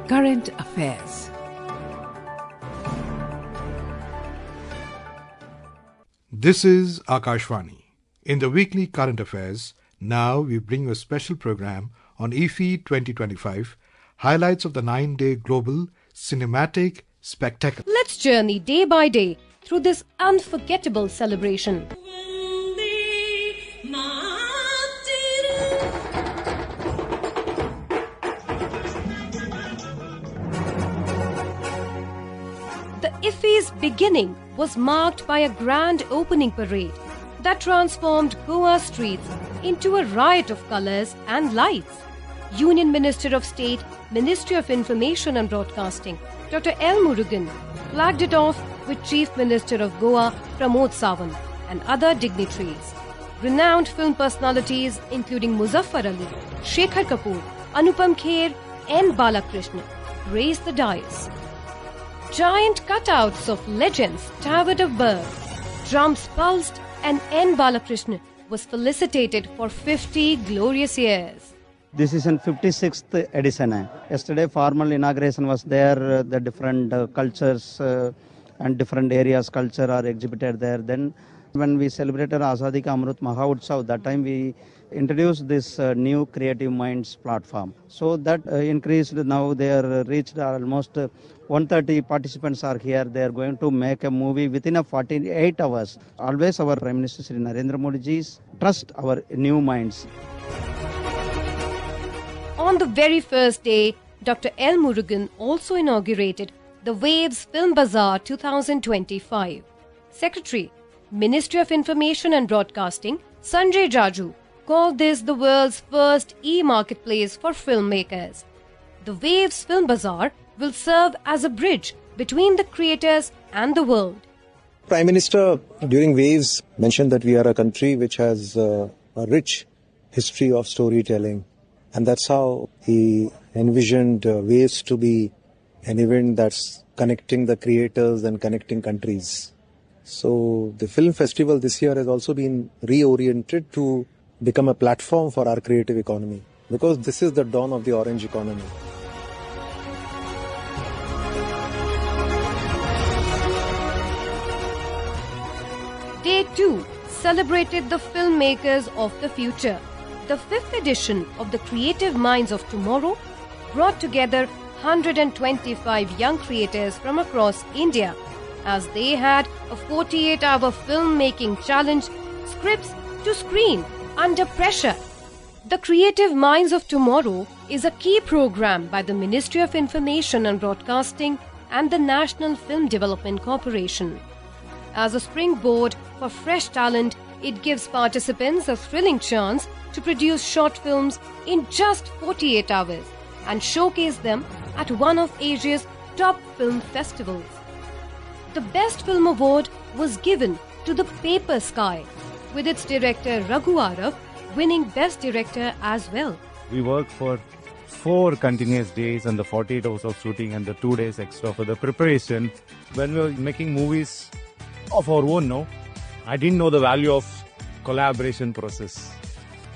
Current Affairs. This is Akashvani. In the weekly Current Affairs, now we bring you a special program on IFFI 2025, highlights of the 9-day global cinematic spectacle. Let's journey day by day through this unforgettable celebration. The IFFI's beginning was marked by a grand opening parade that transformed Goa streets into a riot of colors and lights. Union Minister of State, Ministry of Information and Broadcasting, Dr. L. Murugan, flagged it off with Chief Minister of Goa, Pramod Sawant, and other dignitaries. Renowned film personalities including Muzaffar Ali, Shekhar Kapoor, Anupam Kher, and Balakrishna graced the dais. Giant cutouts of legends towered above. Drums pulsed, and N. Balakrishna was felicitated for 50 glorious years. This is in 56th edition. Yesterday formal inauguration was there. The different cultures and different areas culture are exhibited there. Then when we celebrated Azadi Ka Amrit Mahotsav, that time we introduced this new Creative Minds platform. So that increased. Now they are reached almost 130 participants are here. They are going to make a movie within a 48 hours. Always our Prime Minister Shri Narendra Modi ji's trust our new minds. On the very first day, Dr. L. Murugan also inaugurated the Waves Film Bazaar 2025. Secretary, Ministry of Information and Broadcasting, Sanjay Jaju, called this the world's first e-marketplace for filmmakers. The Waves Film Bazaar will serve as a bridge between the creators and the world. Prime Minister during Waves mentioned that we are a country which has a rich history of storytelling, and that's how he envisioned Waves to be an event that's connecting the creators and connecting countries. So the film festival this year has also been reoriented to become a platform for our creative economy, because this is the dawn of the orange economy. Day 2 celebrated the filmmakers of the future. The 5th edition of the Creative Minds of Tomorrow brought together 125 young creators from across India as they had a 48-hour filmmaking challenge, scripts to screen under pressure. The Creative Minds of Tomorrow is a key program by the Ministry of Information and Broadcasting and the National Film Development Corporation. As a springboard for fresh talent, it gives participants a thrilling chance to produce short films in just 48 hours and showcase them at one of Asia's top film festivals. The Best Film Award was given to The Paper Sky, with its director Raghu Arav winning Best Director as well. We worked for 4 continuous days and the 48 hours of shooting and the 2 days extra for the preparation. When we were making movies of our own, I didn't know the value of collaboration process.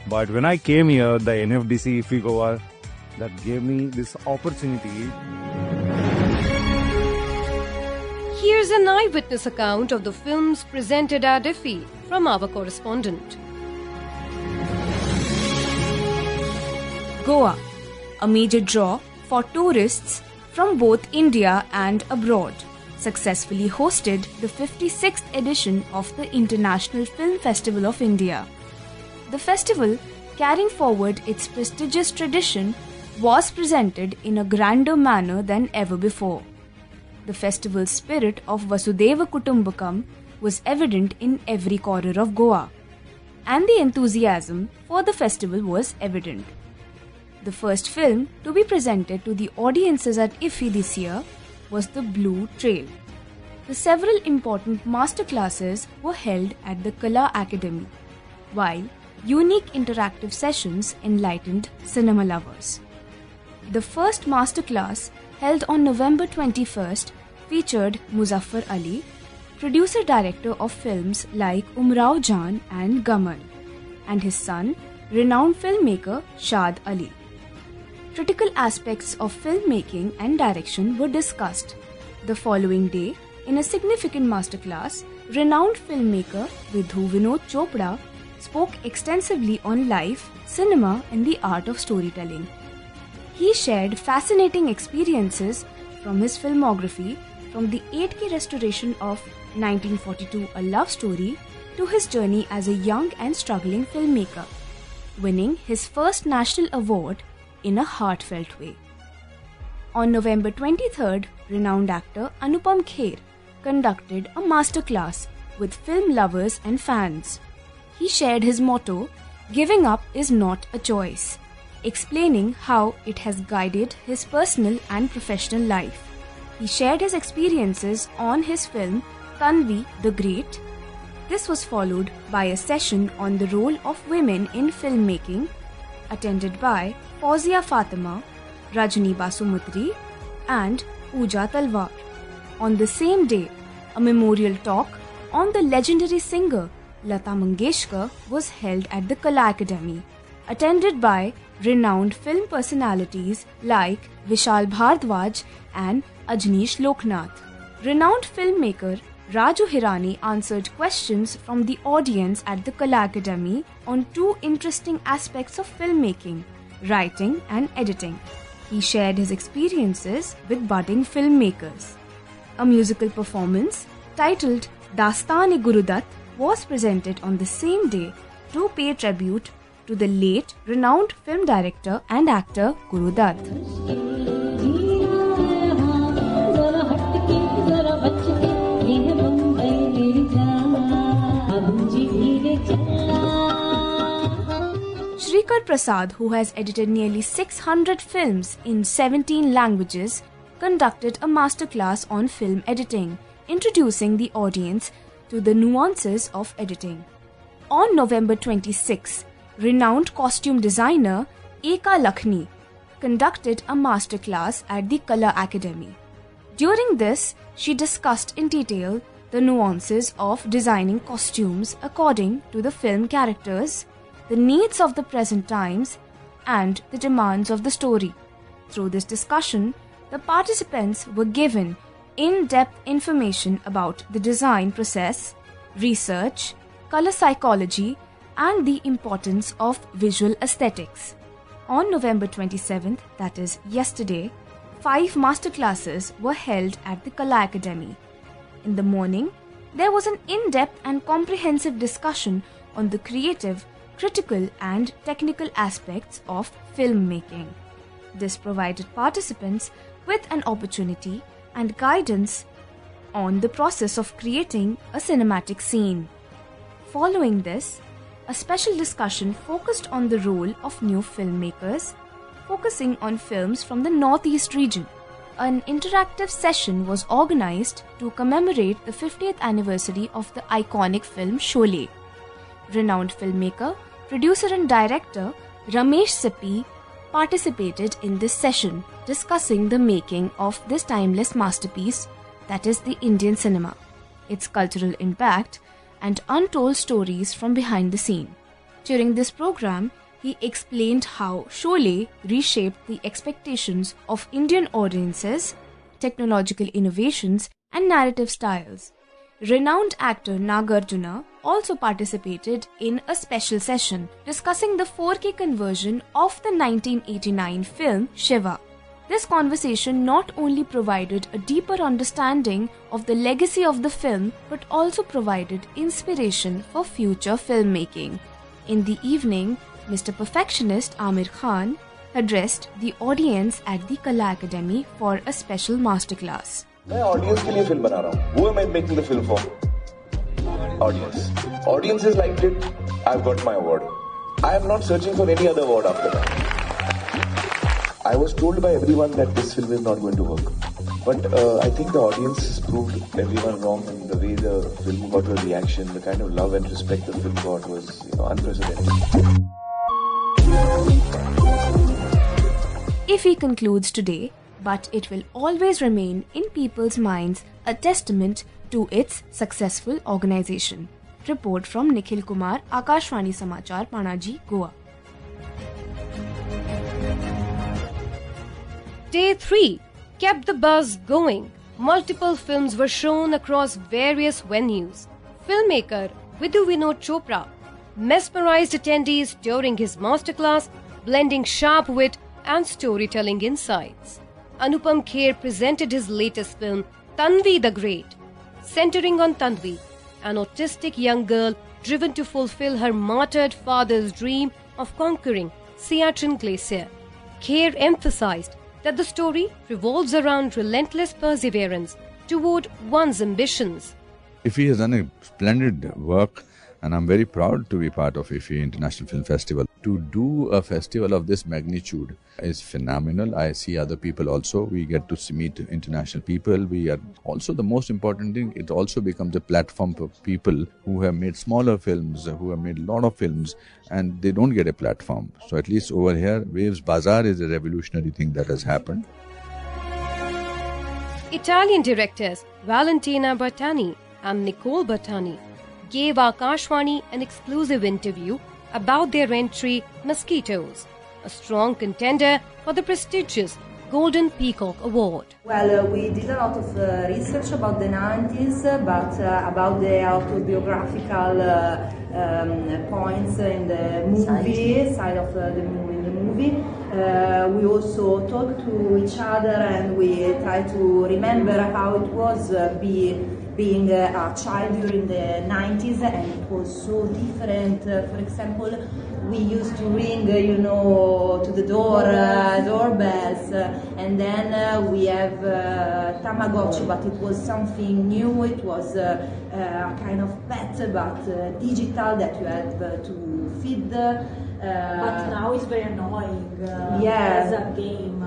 But when I came here, the NFDC IFFI Goa, that gave me this opportunity. Here's an eyewitness account of the films presented at IFFI from our correspondent. Goa, a major draw for tourists from both India and abroad, successfully hosted the 56th edition of the International Film Festival of India. The festival, carrying forward its prestigious tradition, was presented in a grander manner than ever before. The festival's spirit of Vasudhaiva Kutumbakam was evident in every corner of Goa, and the enthusiasm for the festival was evident. The first film to be presented to the audiences at IFFI this year was The Blue Trail. The several important masterclasses were held at the Kala Academy, while unique interactive sessions enlightened cinema lovers. The first masterclass, held on November 21st, featured Muzaffar Ali, producer-director of films like Umrao Jaan and Gamal, and his son, renowned filmmaker Shad Ali. critical aspects of filmmaking and direction were discussed. The following day, in a significant masterclass, renowned filmmaker Vidhu Vinod Chopra spoke extensively on life, cinema, and the art of storytelling. He shared fascinating experiences from his filmography, from the 8K restoration of 1942 A Love Story to his journey as a young and struggling filmmaker, winning his first national award in a heartfelt way. On November 23rd, renowned actor Anupam Kher conducted a masterclass with film lovers and fans. He shared his motto, "Giving up is not a choice," explaining how it has guided his personal and professional life. He shared his experiences on his film Tanvi the Great. This was followed by a session on the role of women in filmmaking, attended by Fauzia Fatima, Rajni Basumutri, and Pooja Talwar. On the same day, a memorial talk on the legendary singer Lata Mangeshkar was held at the Kala Academy, attended by renowned film personalities like Vishal Bhardwaj and Ajneesh Loknath. Renowned filmmaker Raju Hirani answered questions from the audience at the Kala Academy on two interesting aspects of filmmaking, writing and editing. He shared his experiences with budding filmmakers. A musical performance titled Dastan-e-Gurudutt was presented on the same day to pay tribute to the late renowned film director and actor Gurudutt. Shrikar Prasad, who has edited nearly 600 films in 17 languages, conducted a masterclass on film editing, introducing the audience to the nuances of editing. On November 26, renowned costume designer Eka Lakhni conducted a masterclass at the Kala Academy. During this, she discussed in detail the nuances of designing costumes according to the film characters, the needs of the present times, and the demands of the story. Through this discussion, the participants were given in-depth information about the design process, research, color psychology, and the importance of visual aesthetics. On November 27th, that is yesterday, 5 masterclasses were held at the Kala Academy. In the morning, there was an in-depth and comprehensive discussion on the creative, critical, and technical aspects of filmmaking. This provided participants with an opportunity and guidance on the process of creating a cinematic scene. Following this, a special discussion focused on the role of new filmmakers, focusing on films from the Northeast region. An interactive session was organized to commemorate the 50th anniversary of the iconic film Sholay. Renowned filmmaker, producer and director Ramesh Sippy participated in this session, discussing the making of this timeless masterpiece, that is the Indian cinema, its cultural impact, and untold stories from behind the scene. During this program, he explained how Sholay reshaped the expectations of Indian audiences, technological innovations, and narrative styles. Renowned actor Nagarjuna also participated in a special session discussing the 4K conversion of the 1989 film Shiva. This conversation not only provided a deeper understanding of the legacy of the film but also provided inspiration for future filmmaking. In the evening, Mr. Perfectionist Amir Khan addressed the audience at the Kala Academy for a special masterclass. मैं audience के लिए film बना रहा हूँ. Who am I making the film for? Audience. Audiences liked it. I've got my award. I am not searching for any other award after that. I was told by everyone that this film is not going to work. But I think the audience has proved everyone wrong, and the way the film got a reaction, the kind of love and respect the film got was unprecedented. IFFI concludes today, but it will always remain in people's minds a testament to its successful organization. Report from Nikhil Kumar, Akashvani Samachar, Panaji, Goa. Day 3 kept the buzz going. Multiple films were shown across various venues. Filmmaker Vidhu Vinod Chopra mesmerized attendees during his masterclass, blending sharp wit and storytelling insights. Anupam Kher presented his latest film, Tanvi the Great, centering on Tanvi, an autistic young girl driven to fulfill her martyred father's dream of conquering Siachen Glacier. Kher emphasized that the story revolves around relentless perseverance toward one's ambitions. IFFI has done a splendid work, and I'm very proud to be part of IFFI International Film Festival. To do a festival of this magnitude is phenomenal. I see other people also. We get to meet international people. We are also, the most important thing, it also becomes a platform for people who have made smaller films, who have made a lot of films, and they don't get a platform. So at least over here, Waves Bazaar is a revolutionary thing that has happened. Italian directors Valentina Bertani and Nicole Bertani gave Akashvani an exclusive interview about their entry Mosquitoes, a strong contender for the prestigious Golden Peacock Award. Well, we did a lot of research about the 90s, but about the autobiographical points in the movie, side of the movie. We also talked to each other and we tried to remember how it was being a child during the 90s, and it was so different. For example, we used to ring, to the doorbells, and then we have Tamagotchi, but it was something new. It was a kind of pet, but digital, that you had to feed. But now it's very annoying as a game.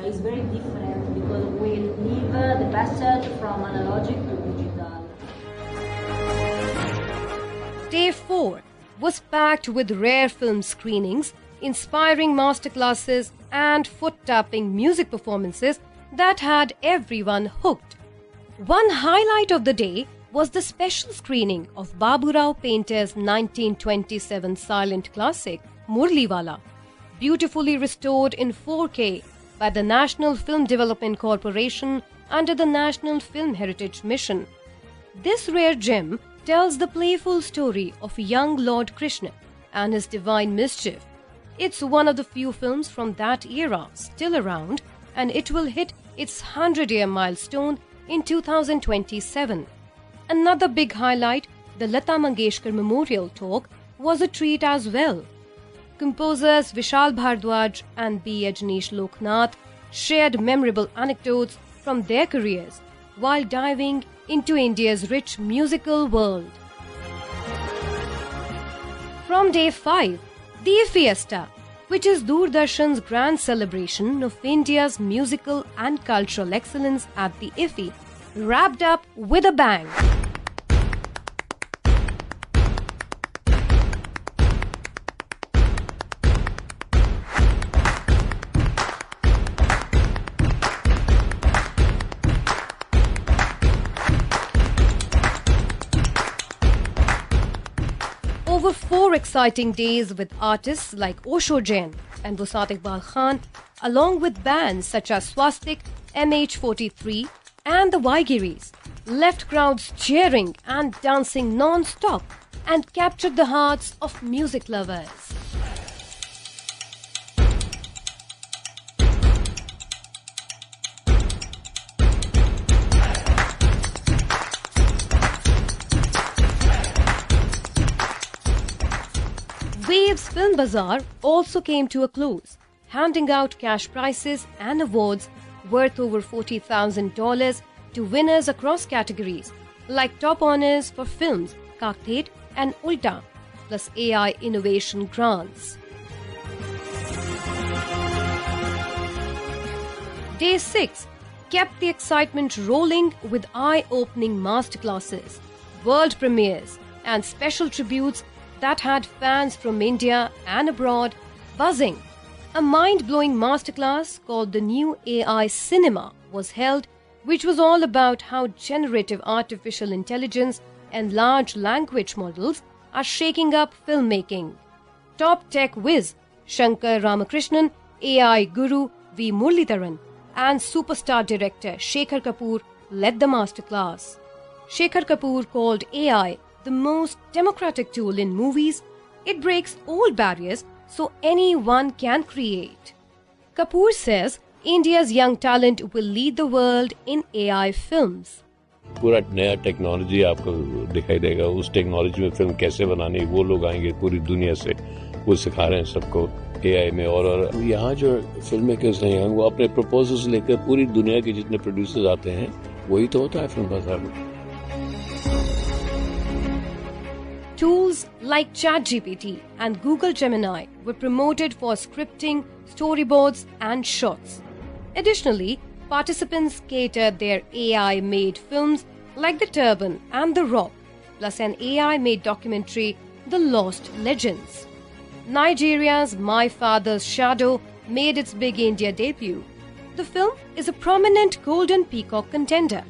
It's very different because we leave the passage from analogic to digital. Day 4 was packed with rare film screenings, inspiring masterclasses, and foot-tapping music performances that had everyone hooked. One highlight of the day was the special screening of Babu Rao Painter's 1927 silent classic, Murliwala, beautifully restored in 4K by the National Film Development Corporation under the National Film Heritage Mission. This rare gem tells the playful story of young Lord Krishna and his divine mischief. It's one of the few films from that era still around, and it will hit its 100-year milestone in 2027. Another big highlight, the Lata Mangeshkar Memorial Talk, was a treat as well. Composers Vishal Bhardwaj and B. Ajneesh Loknath shared memorable anecdotes from their careers while diving into India's rich musical world. From Day 5, the Fiesta, which is Doordarshan's grand celebration of India's musical and cultural excellence at the IFFI, wrapped up with a bang. Over 4 exciting days with artists like Osho Jain and Wusat Iqbal Khan, along with bands such as Swastik, MH43 and the Vaigiris, left crowds cheering and dancing non-stop and captured the hearts of music lovers. Waves Film Bazaar also came to a close, handing out cash prizes and awards worth over $40,000 to winners across categories, like top honors for films Kaktet and Ulta, plus AI innovation grants. Day 6 kept the excitement rolling with eye-opening masterclasses, world premieres, and special tributes that had fans from India and abroad buzzing. A mind-blowing masterclass called The New AI Cinema was held, which was all about how generative artificial intelligence and large language models are shaking up filmmaking. Top tech whiz Shankar Ramakrishnan, AI guru V. Muralidharan, and superstar director Shekhar Kapoor led the masterclass. Shekhar Kapoor called AI the most democratic tool in movies. It breaks all barriers so anyone can create. Kapoor says India's young talent will lead the world in AI films. पूरा नया technology आपको दिखाई देगा. उस technology में film कैसे बनानी, वो लोग आएंगे पूरी दुनिया से, वो सिखा रहे हैं सबको AI में. और यहाँ जो फिल्म मेकर्स हैं वो अपने प्रपोजल्स लेकर पूरी दुनिया के जितने प्रोड्यूसर्स आते हैं, वही तो होता है फिल्म बाजार में. Tools like ChatGPT and Google Gemini were promoted for scripting, storyboards and shots. Additionally, participants catered their AI-made films like The Turban and The Rock, plus an AI-made documentary, The Lost Legends. Nigeria's My Father's Shadow made its Big India debut. The film is a prominent Golden Peacock contender.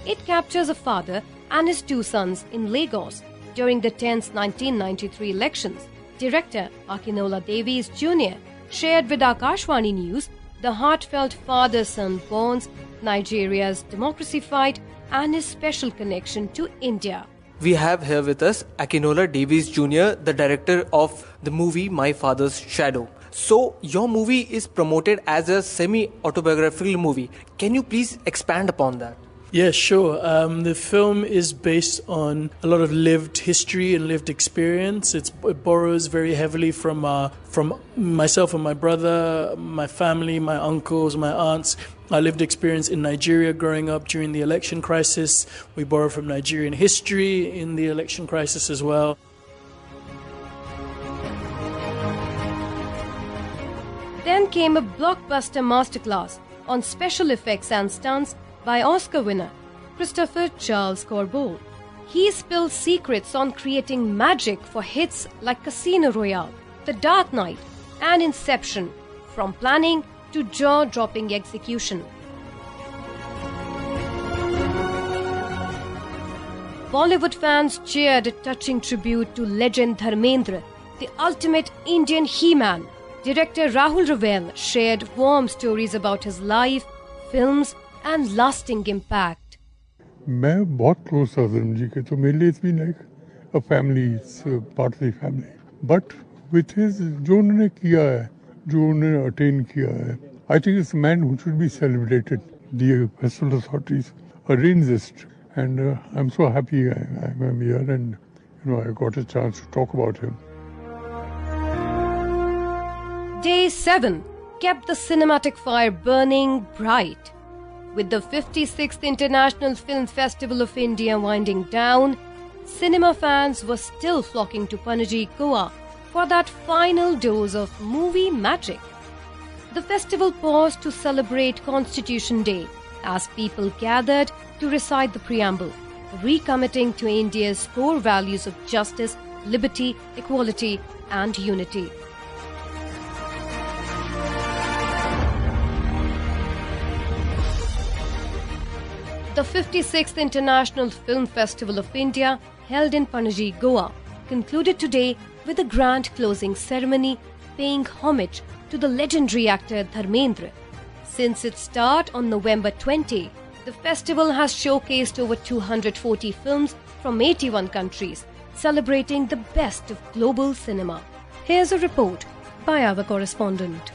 It captures a father and his two sons in Lagos during the tense 1993 elections. Director Akinola Davies Jr. shared with Akashvani News the heartfelt father-son bonds, Nigeria's democracy fight, and his special connection to India. We have here with us Akinola Davies Jr., the director of the movie My Father's Shadow. So, your movie is promoted as a semi-autobiographical movie. Can you please expand upon that? Yeah, sure. The film is based on a lot of lived history and lived experience. It borrows very heavily from myself and my brother, my family, my uncles, my aunts. Our lived experience in Nigeria growing up during the election crisis. We borrow from Nigerian history in the election crisis as well. Then came a blockbuster masterclass on special effects and stunts by Oscar winner Christopher Charles Corbeau. He spilled secrets on creating magic for hits like Casino Royale, The Dark Knight, and Inception, from planning to jaw-dropping execution. Bollywood fans cheered a touching tribute to legend Dharmendra, the ultimate Indian He-Man. Director Rahul Ravel shared warm stories about his life, films, and lasting impact. मैं बहुत close था धर्म जी के, तो मेरे लिए it's been like a family, it's part of the family. But with his जो उन्होंने किया है, जो उन्होंने attain किया है, I think it's a man who should be celebrated. The festival authorities arranged this, and I'm so happy I'm here, and I got a chance to talk about him. Day 7 kept the cinematic fire burning bright. With the 56th International Film Festival of India winding down, cinema fans were still flocking to Panaji, Goa for that final dose of movie magic. The festival paused to celebrate Constitution Day as people gathered to recite the preamble, recommitting to India's core values of justice, liberty, equality, and unity. The 56th International Film Festival of India, held in Panaji, Goa, concluded today with a grand closing ceremony paying homage to the legendary actor Dharmendra. Since its start on November 20, the festival has showcased over 240 films from 81 countries, celebrating the best of global cinema. Here's a report by our correspondent.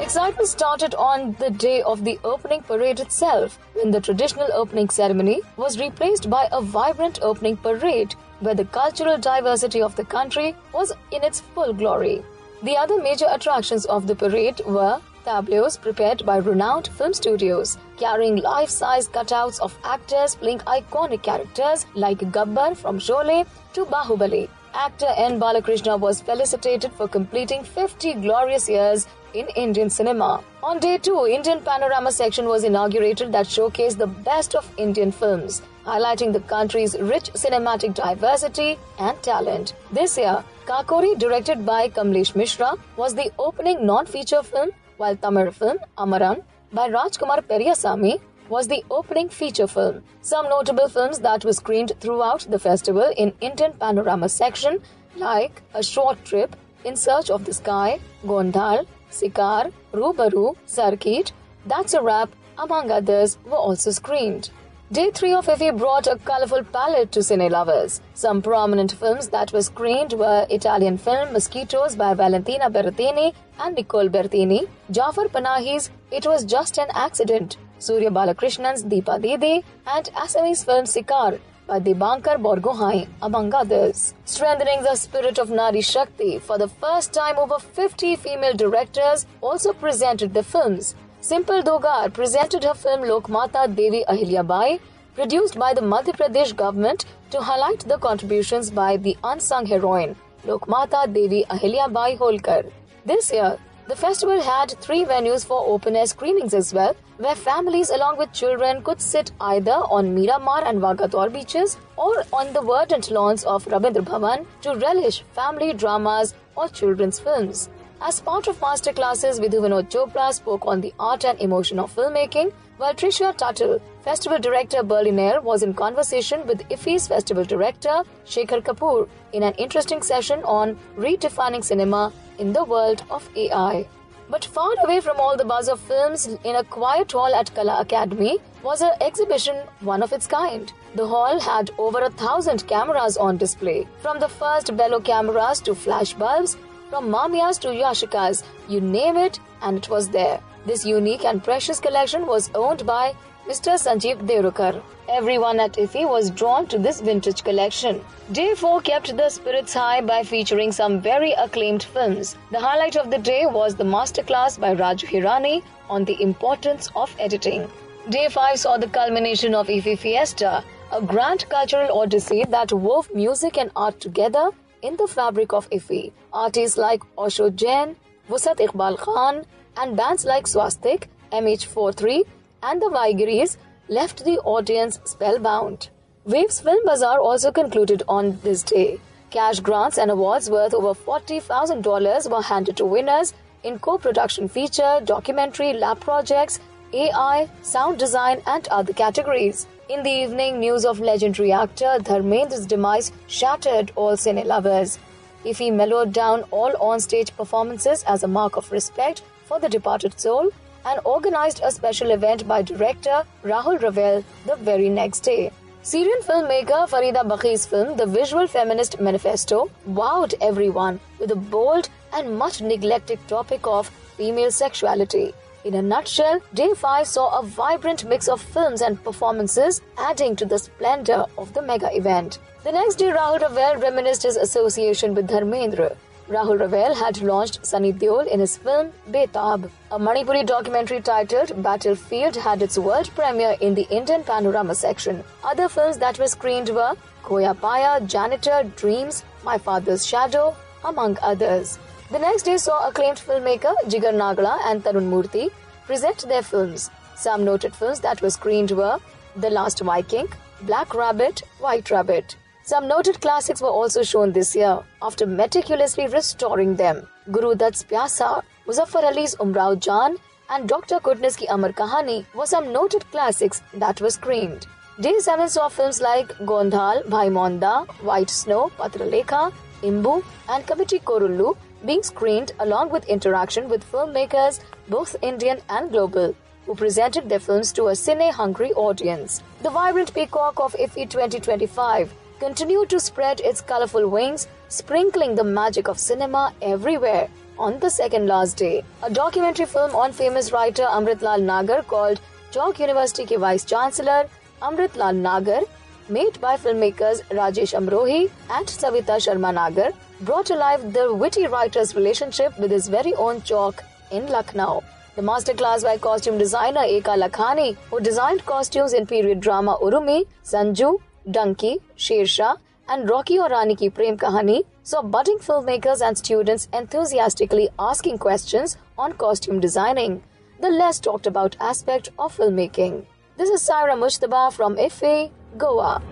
Excitement started on the day of the opening parade itself, when the traditional opening ceremony was replaced by a vibrant opening parade where the cultural diversity of the country was in its full glory. The other major attractions of the parade were tableaus prepared by renowned film studios, carrying life-size cutouts of actors playing iconic characters like Gabbar from Sholay to Bahubali. Actor N. Balakrishna was felicitated for completing 50 glorious years in Indian cinema. On day 2, Indian Panorama section was inaugurated that showcased the best of Indian films, highlighting the country's rich cinematic diversity and talent. This year, Kakori, directed by Kamlesh Mishra, was the opening non-feature film, while Tamil film Amaran by Rajkumar Periyasamy was the opening feature film. Some notable films that were screened throughout the festival in Indian Panorama section, like A Short Trip, In Search of the Sky, Gondal, Sikar, Rubaru, Circuit, That's a Wrap, among others, were also screened. Day 3 of IFFI brought a colourful palette to cine lovers. Some prominent films that were screened were Italian film Mosquitoes by Valentina Berrettini and Nicole Bertini, Jafar Panahi's It Was Just an Accident, Surya Balakrishnan's Deepa Didi, and Assamese film Sikar by Dibankar Borgohain, among others. Strengthening the spirit of Nari Shakti, for the first time over 50 female directors also presented their films. Simple Dogar presented her film Lokmata Devi Ahilyabai, produced by the Madhya Pradesh government, to highlight the contributions by the unsung heroine, Lokmata Devi Ahilyabai Holkar. This year, the festival had 3 venues for open-air screenings as well, where families along with children could sit either on Miramar and Vagator beaches or on the verdant lawns of Rabindra Bhavan to relish family dramas or children's films. As part of masterclasses, Vidhu Vinod Chopra spoke on the art and emotion of filmmaking, while Trisha Tuttle, festival director Berliner, was in conversation with IFFI's festival director Shekhar Kapoor in an interesting session on redefining cinema in the world of AI. But far away from all the buzz of films, in a quiet hall at Kala Academy was an exhibition one of its kind. The hall had over 1,000 cameras on display, from the first bellow cameras to flash bulbs, from Mamias to Yashikas, you name it, and it was there. This unique and precious collection was owned by Mr. Sanjeev Devurkar. Everyone at IFFI was drawn to this vintage collection. Day 4 kept the spirits high by featuring some very acclaimed films. The highlight of the day was the masterclass by Raju Hirani on the importance of editing. Day 5 saw the culmination of IFFI Fiesta, a grand cultural odyssey that wove music and art together in the fabric of IFFI. Artists like Osho Jain, Wusat Iqbal Khan, and bands like Swastik, MH43, and the Vaigiris left the audience spellbound. Waves Film Bazaar also concluded on this day. Cash grants and awards worth over $40,000 were handed to winners in co-production feature, documentary, lab projects, AI, sound design, and other categories. In the evening, news of legendary actor Dharmendra's demise shattered all cine lovers. IFFI mellowed down all on-stage performances as a mark of respect for the departed soul and organized a special event by director Rahul Ravel the very next day. Syrian filmmaker Farida Bakhi's film The Visual Feminist Manifesto wowed everyone with a bold and much neglected topic of female sexuality. In a nutshell, Day 5 saw a vibrant mix of films and performances, adding to the splendor of the mega event. The next day, Rahul Ravel reminisced his association with Dharmendra. Rahul Ravel had launched Sunny Deol in his film Betab. A Manipuri documentary titled Battlefield had its world premiere in the Indian Panorama section. Other films that were screened were Khoya Paya, Janitor, Dreams, My Father's Shadow, among others. The next day saw acclaimed filmmaker Jigar Nagla and Tarun Murthy present their films. Some noted films that were screened were The Last Viking, Black Rabbit, White Rabbit. Some noted classics were also shown this year after meticulously restoring them. Guru Dutt's Pyasa, Muzaffar Ali's Umrao Jaan, and Dr. Kutnis Ki Amar Kahani were some noted classics that were screened. Day 7 saw films like Gondhal, Bhai Monda, White Snow, Patralekha, Imbu, and Kabiti Korullu being screened along with interaction with filmmakers, both Indian and global, who presented their films to a cine-hungry audience. The vibrant peacock of IFFI 2025 continued to spread its colorful wings, sprinkling the magic of cinema everywhere on the second last day. A documentary film on famous writer Amrit Lal Nagar called Chowk University ke Vice Chancellor Amrit Lal Nagar, made by filmmakers Rajesh Amrohi and Savita Sharma Nagar, brought alive the witty writer's relationship with his very own Chowk in Lucknow. The masterclass by costume designer Eka Lakhani, who designed costumes in period drama Urumi, Sanju, Dunki, Shersha, and Rocky Aur Rani Ki Prem Kahani, saw budding filmmakers and students enthusiastically asking questions on costume designing, the less talked about aspect of filmmaking. This is Saira Mushtaba from IFFI, Goa.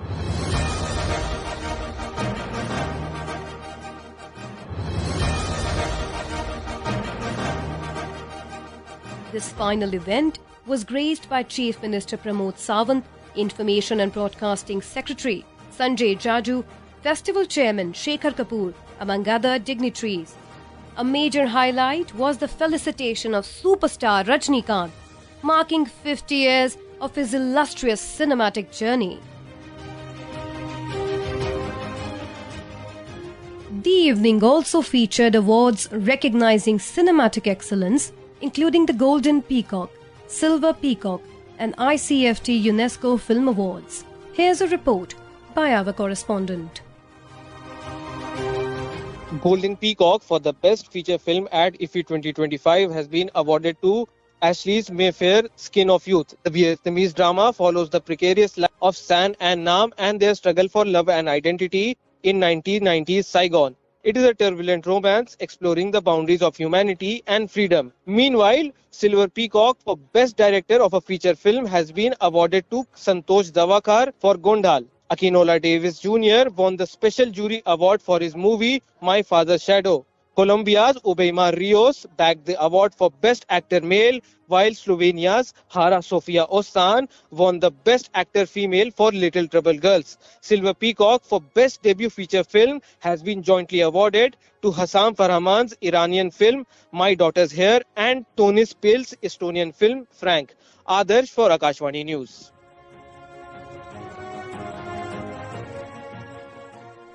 This final event was graced by Chief Minister Pramod Sawant, Information and Broadcasting Secretary Sanjay Jaju, Festival Chairman Shekhar Kapoor, among other dignitaries. A major highlight was the felicitation of superstar Rajnikant, marking 50 years of his illustrious cinematic journey. The evening also featured awards recognizing cinematic excellence, including the Golden Peacock, Silver Peacock, and ICFT UNESCO Film Awards. Here's a report by our correspondent. Golden Peacock for the Best Feature Film at IFFI 2025 has been awarded to Ashley's Mayfair, Skin of Youth. The Vietnamese drama follows the precarious life of San and Nam and their struggle for love and identity in 1990s Saigon. It is a turbulent romance exploring the boundaries of humanity and freedom. Meanwhile, Silver Peacock for Best Director of a Feature Film has been awarded to Santosh Davakar for Gondal. Akinola Davis Jr. won the Special Jury Award for his movie My Father's Shadow. Colombia's Ubeima Rios bagged the award for Best Actor Male, while Slovenia's Hara Sofia Osan won the Best Actor Female for Little Trouble Girls. Silver Peacock for Best Debut Feature Film has been jointly awarded to Hassam Farhaman's Iranian film My Daughter's Hair and Tonis Pil's Estonian film Frank. Adarsh for Akashvani News.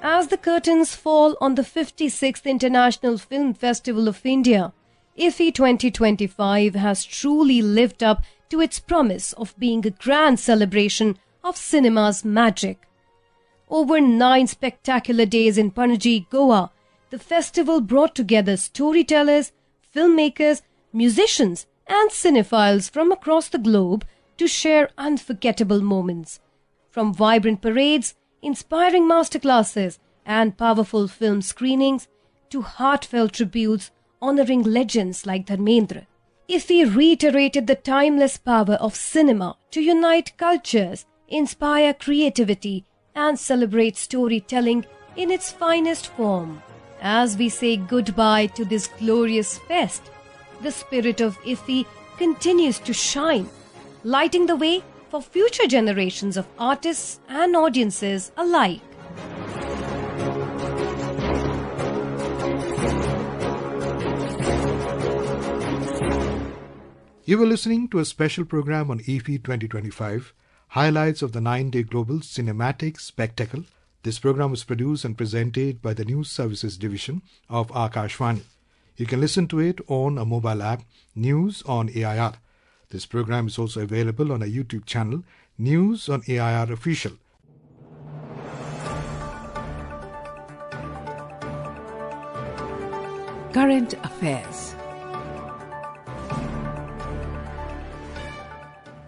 As the curtains fall on the 56th International Film Festival of India, IFFI 2025 has truly lived up to its promise of being a grand celebration of cinema's magic. Over 9 spectacular days in Panaji, Goa, the festival brought together storytellers, filmmakers, musicians, and cinephiles from across the globe to share unforgettable moments. From vibrant parades, inspiring masterclasses, and powerful film screenings to heartfelt tributes honoring legends like Dharmendra. IFFI reiterated the timeless power of cinema to unite cultures, inspire creativity, and celebrate storytelling in its finest form. As we say goodbye to this glorious fest, the spirit of IFFI continues to shine, lighting the way for future generations of artists and audiences alike. You were listening to a special program on IFFI 2025, highlights of the 9-day global cinematic spectacle. This program was produced and presented by the News Services Division of Akashvani. You can listen to it on a mobile app, News on AIR. This program is also available on a YouTube channel, News on AIR Official. Current Affairs.